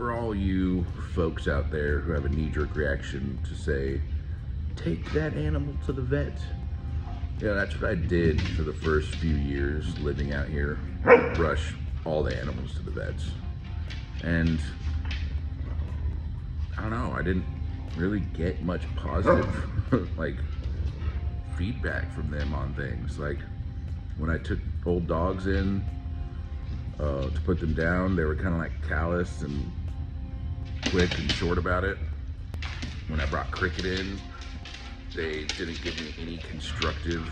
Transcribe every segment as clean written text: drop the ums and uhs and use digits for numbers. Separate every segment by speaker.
Speaker 1: for all you folks out there who have a knee-jerk reaction to say, take that animal to the vet. Yeah, that's what I did for the first few years living out here. Rush all the animals to the vets. And I don't know, I didn't really get much positive like feedback from them on things. Like when I took old dogs in to put them down, they were kind of like callous and quick and short about it. When I brought Cricket in, they didn't give me any constructive,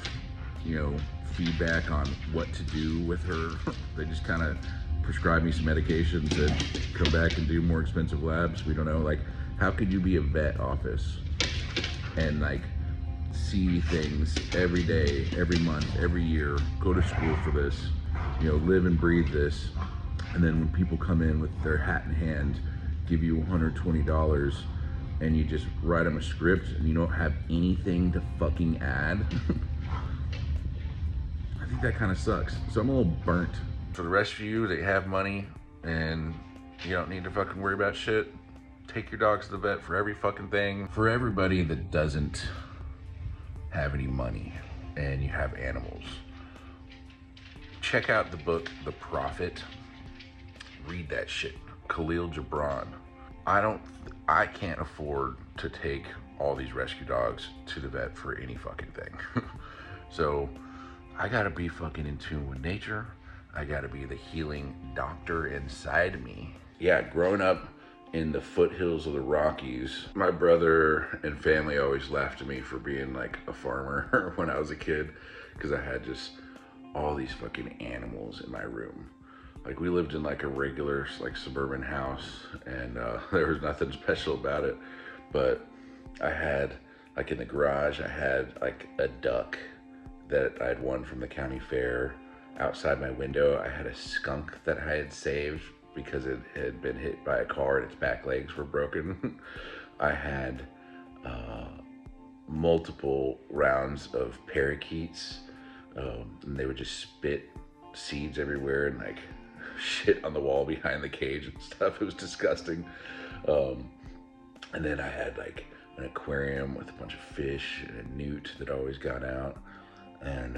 Speaker 1: feedback on what to do with her. They just kind of prescribed me some medication, said, come back and do more expensive labs. We don't know. Like, how could you be a vet office and like see things every day, every month, every year, go to school for this, live and breathe this, and then when people come in with their hat in hand, give you $120, and you just write them a script and you don't have anything to fucking add. I think that kind of sucks. So I'm a little burnt. For the rest of you that have money and you don't need to fucking worry about shit, take your dogs to the vet for every fucking thing. For everybody that doesn't have any money and you have animals, check out the book The Prophet. Read that shit. Khalil Gibran. I can't afford to take all these rescue dogs to the vet for any fucking thing. So I gotta be fucking in tune with nature. I gotta be the healing doctor inside me. Yeah, growing up in the foothills of the Rockies, my brother and family always laughed at me for being like a farmer when I was a kid, because I had just all these fucking animals in my room. Like, we lived in like a regular like suburban house, and there was nothing special about it, but I had like in the garage, I had like a duck that I'd won from the county fair. Outside my window, I had a skunk that I had saved because it had been hit by a car and its back legs were broken. I had multiple rounds of parakeets, and they would just spit seeds everywhere and like shit on the wall behind the cage and stuff. It was disgusting. And then I had like an aquarium with a bunch of fish and a newt that always got out, and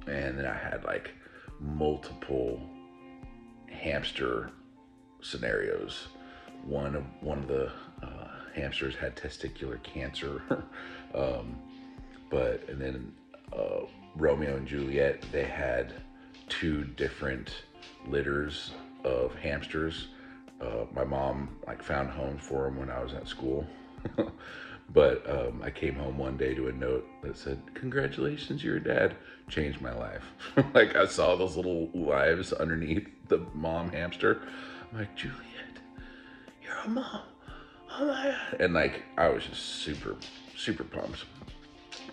Speaker 1: then I had like multiple hamster scenarios. One of the hamsters had testicular cancer, and then Romeo and Juliet, they had 2 different litters of hamsters. My mom like found homes for them when I was at school. But I came home one day to a note that said, congratulations, you're a dad. Changed my life. Like, I saw those little lives underneath the mom hamster. I'm like, Juliet, you're a mom. Oh my God. And like, I was just super, super pumped.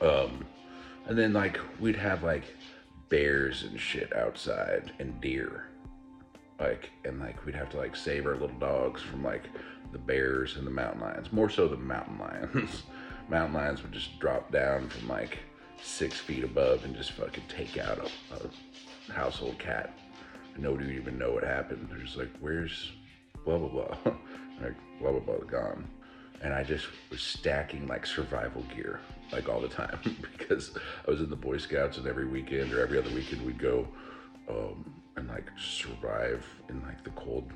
Speaker 1: And then like, we'd have like bears and shit outside and deer. And we'd have to like save our little dogs from like the bears and the mountain lions. More so the mountain lions. Mountain lions would just drop down from like 6 feet above and just fucking take out a household cat. And nobody would even know what happened. They're just like, where's blah, blah, blah. Like, blah, blah, blah, gone. And I just was stacking like survival gear like all the time because I was in the Boy Scouts, and every weekend or every other weekend we'd go and like survive in like the cold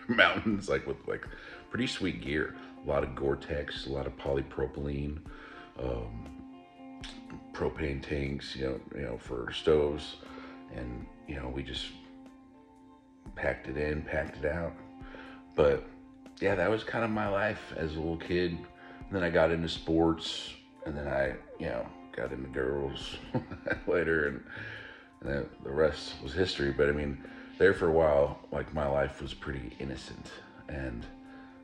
Speaker 1: mountains, like with like pretty sweet gear. A lot of Gore-Tex, a lot of polypropylene, propane tanks, for stoves, and we just packed it in, packed it out. But yeah, that was kind of my life as a little kid. And then I got into sports, and then I got into girls later, and then the rest was history. But I mean, there for a while, like, my life was pretty innocent, and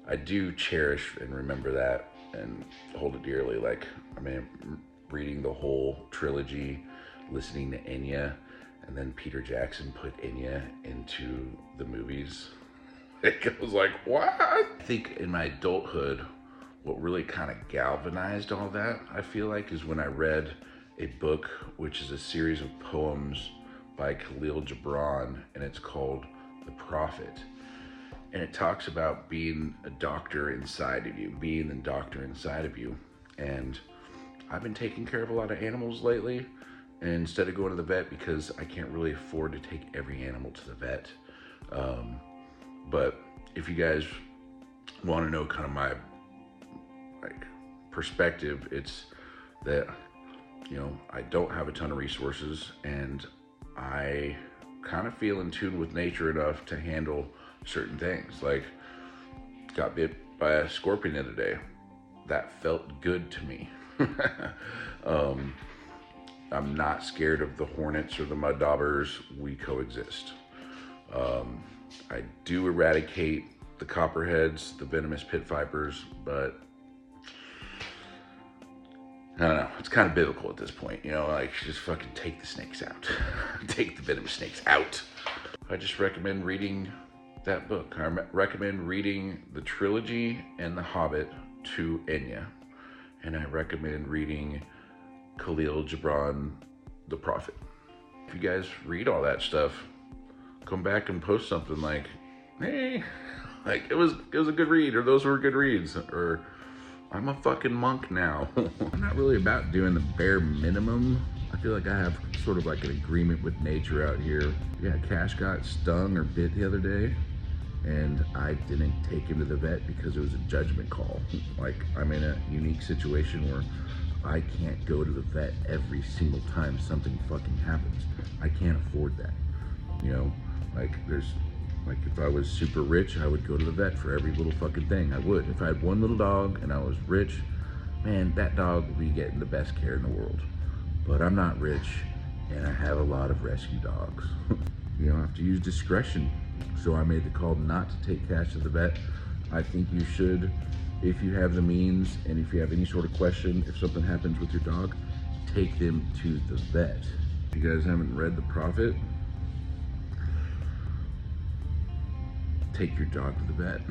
Speaker 1: I do cherish and remember that and hold it dearly. Like, I mean, reading the whole trilogy, listening to Enya, and then Peter Jackson put Enya into the movies. It was like, what? I think in my adulthood, what really kind of galvanized all that, I feel like, is when I read a book, which is a series of poems by Khalil Gibran, and it's called The Prophet. And it talks about being a doctor inside of you, being the doctor inside of you. And I've been taking care of a lot of animals lately, and instead of going to the vet, because I can't really afford to take every animal to the vet. But if you guys want to know kind of my like perspective, it's that, you know, I don't have a ton of resources, and I kind of feel in tune with nature enough to handle certain things. Like, got bit by a scorpion the other day. That felt good to me. I'm not scared of the hornets or the mud daubers. We coexist. I do eradicate the copperheads, the venomous pit vipers, but I don't know. It's kind of biblical at this point, you know, like just fucking take the snakes out. Take the venomous snakes out. I just recommend reading that book. I recommend reading the trilogy and The Hobbit to Enya. And I recommend reading Khalil Gibran, The Prophet. If you guys read all that stuff, come back and post something like, hey, like it was a good read, or those were good reads, or I'm a fucking monk now. I'm not really about doing the bare minimum. I feel like I have sort of like an agreement with nature out here. Yeah, Cash got stung or bit the other day, and I didn't take him to the vet because it was a judgment call. Like, I'm in a unique situation where I can't go to the vet every single time something fucking happens. I can't afford that. You know, like if I was super rich, I would go to the vet for every little fucking thing. I would. If I had one little dog and I was rich, man, that dog would be getting the best care in the world. But I'm not rich, and I have a lot of rescue dogs. You know, I have to use discretion. So I made the call not to take Cash to the vet. I think you should, if you have the means, and if you have any sort of question, if something happens with your dog, take them to the vet. If you guys haven't read The Prophet, take your dog to the vet.